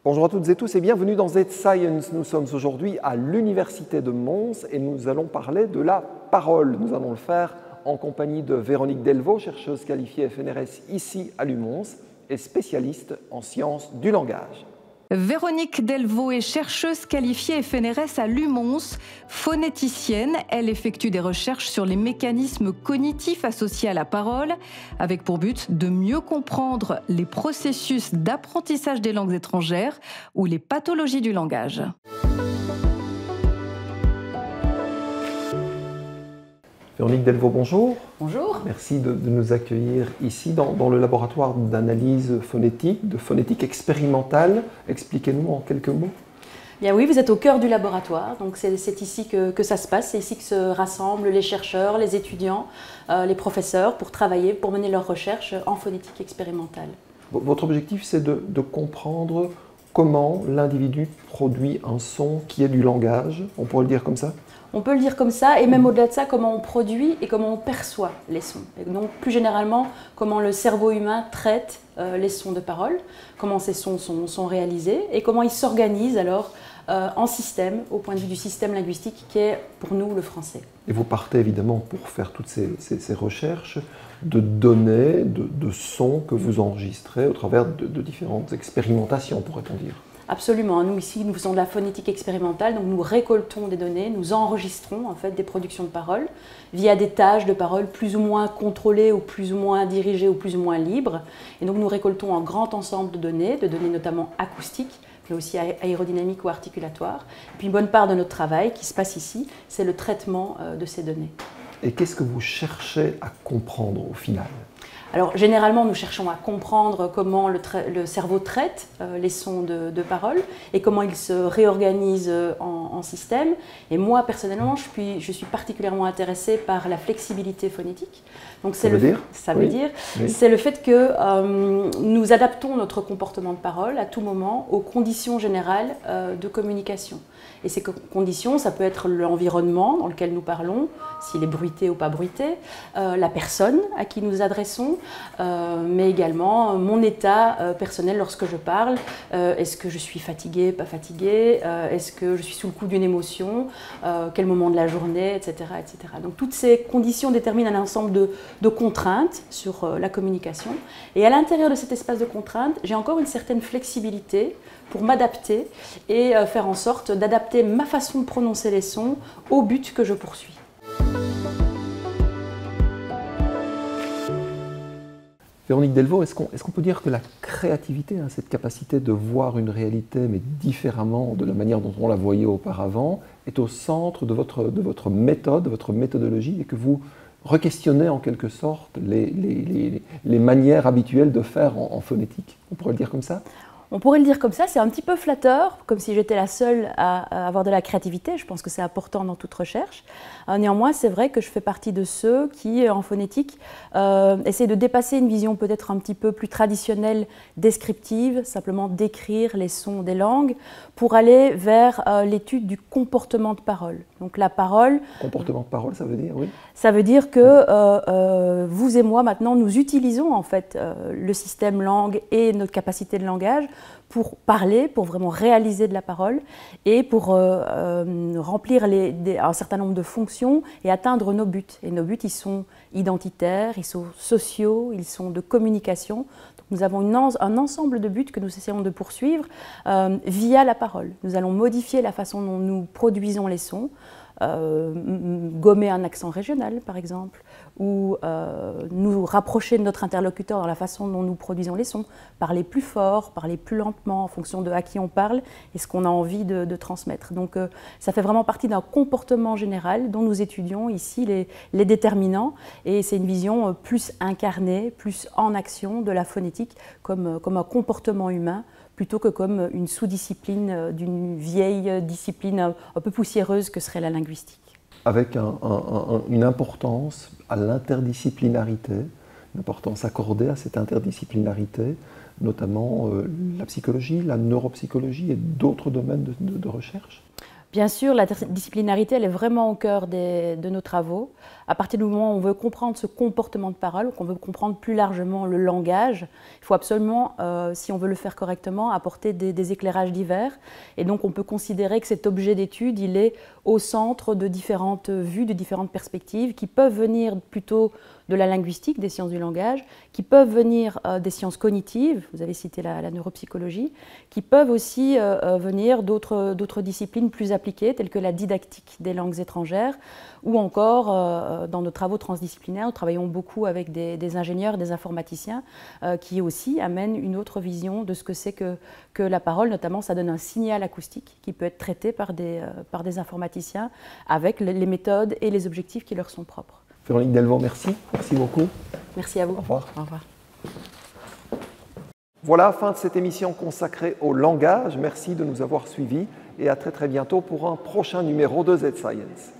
Bonjour à toutes et tous et bienvenue dans Z-Science. Nous sommes aujourd'hui à l'Université de Mons et nous allons parler de la parole. Nous allons le faire en compagnie de Véronique Delvaux, chercheuse qualifiée FNRS ici à l'UMons et spécialiste en sciences du langage. Véronique Delvaux est chercheuse qualifiée FNRS à l'UMons, phonéticienne. Elle effectue des recherches sur les mécanismes cognitifs associés à la parole, avec pour but de mieux comprendre les processus d'apprentissage des langues étrangères ou les pathologies du langage. Véronique Delvaux, bonjour. Bonjour. Merci de nous accueillir ici dans le laboratoire d'analyse phonétique, de phonétique expérimentale. Expliquez-nous en quelques mots. Bien oui, vous êtes au cœur du laboratoire, donc c'est ici que ça se passe, c'est ici que se rassemblent les chercheurs, les étudiants, les professeurs pour travailler, pour mener leurs recherches en phonétique expérimentale. Votre objectif, c'est de comprendre comment l'individu produit un son qui est du langage, on pourrait le dire comme ça? On peut le dire comme ça, et même au-delà de ça, comment on produit et comment on perçoit les sons. Et donc plus généralement, comment le cerveau humain traite les sons de parole, comment ces sons sont réalisés et comment ils s'organisent alors en système, au point de vue du système linguistique qui est pour nous le français. Et vous partez évidemment pour faire toutes ces recherches de données, de sons que vous enregistrez au travers de différentes expérimentations, pourrait-on dire. Absolument. Nous ici, nous faisons de la phonétique expérimentale, donc nous récoltons des données, nous enregistrons en fait des productions de paroles via des tâches de paroles plus ou moins contrôlées ou plus ou moins dirigées ou plus ou moins libres. Et donc nous récoltons un grand ensemble de données notamment acoustiques, mais aussi aérodynamiques ou articulatoires. Et puis une bonne part de notre travail qui se passe ici, c'est le traitement de ces données. Et qu'est-ce que vous cherchez à comprendre au final ? Alors, généralement, nous cherchons à comprendre comment le cerveau traite les sons de parole et comment il se réorganise en système. Et moi, personnellement, je suis particulièrement intéressée par la flexibilité phonétique. Donc, c'est le fait que nous adaptons notre comportement de parole à tout moment aux conditions générales de communication. Et ces conditions, ça peut être l'environnement dans lequel nous parlons, s'il est bruité ou pas bruité, la personne à qui nous adressons, mais également mon état personnel lorsque je parle. Est-ce que je suis fatiguée, pas fatiguée? Est-ce que je suis sous le coup d'une émotion? Quel moment de la journée, etc., etc. Donc toutes ces conditions déterminent un ensemble de contraintes sur la communication. Et à l'intérieur de cet espace de contraintes, j'ai encore une certaine flexibilité pour m'adapter et faire en sorte d'adapter ma façon de prononcer les sons au but que je poursuis. Véronique Delvaux, est-ce qu'on peut dire que la créativité, cette capacité de voir une réalité mais différemment de la manière dont on la voyait auparavant, est au centre de votre méthode, de votre méthodologie, et que vous re-questionnez en quelque sorte les manières habituelles de faire en phonétique? On pourrait le dire comme ça? On pourrait le dire comme ça, c'est un petit peu flatteur, comme si j'étais la seule à avoir de la créativité. Je pense que c'est important dans toute recherche. Néanmoins, c'est vrai que je fais partie de ceux qui, en phonétique, essaient de dépasser une vision peut-être un petit peu plus traditionnelle, descriptive, simplement décrire les sons des langues, pour aller vers l'étude du comportement de parole. Donc la parole… Comportement de parole, ça veut dire, oui. Ça veut dire que vous et moi, maintenant, nous utilisons en fait le système langue et notre capacité de langage pour parler, pour vraiment réaliser de la parole et pour remplir un certain nombre de fonctions et atteindre nos buts. Et nos buts, ils sont identitaires, ils sont sociaux, ils sont de communication. Donc nous avons un ensemble de buts que nous essayons de poursuivre via la parole. Nous allons modifier la façon dont nous produisons les sons, gommer un accent régional par exemple, ou nous rapprocher de notre interlocuteur dans la façon dont nous produisons les sons, parler plus fort, parler plus lentement en fonction de à qui on parle et ce qu'on a envie de transmettre. Donc ça fait vraiment partie d'un comportement général dont nous étudions ici les déterminants, et c'est une vision plus incarnée, plus en action de la phonétique comme un comportement humain, plutôt que comme une sous-discipline d'une vieille discipline un peu poussiéreuse que serait la linguistique. Avec une importance à l'interdisciplinarité, une importance accordée à cette interdisciplinarité, notamment la psychologie, la neuropsychologie et d'autres domaines de recherche? Bien sûr, la disciplinarité, elle est vraiment au cœur de nos travaux. À partir du moment où on veut comprendre ce comportement de parole, qu'on veut comprendre plus largement le langage, il faut absolument, si on veut le faire correctement, apporter des éclairages divers. Et donc on peut considérer que cet objet d'étude, il est au centre de différentes vues, de différentes perspectives, qui peuvent venir plutôt de la linguistique, des sciences du langage, qui peuvent venir des sciences cognitives, vous avez cité la neuropsychologie, qui peuvent aussi venir d'autres disciplines plus appliquées, telles que la didactique des langues étrangères, ou encore, dans nos travaux transdisciplinaires, nous travaillons beaucoup avec des ingénieurs, des informaticiens, qui aussi amènent une autre vision de ce que c'est que la parole. Notamment, ça donne un signal acoustique qui peut être traité par des informaticiens avec les méthodes et les objectifs qui leur sont propres. Véronique Delvaux, merci. Merci beaucoup. Merci à vous. Au revoir. Au revoir. Voilà, fin de cette émission consacrée au langage. Merci de nous avoir suivis et à très bientôt pour un prochain numéro de Z-Science.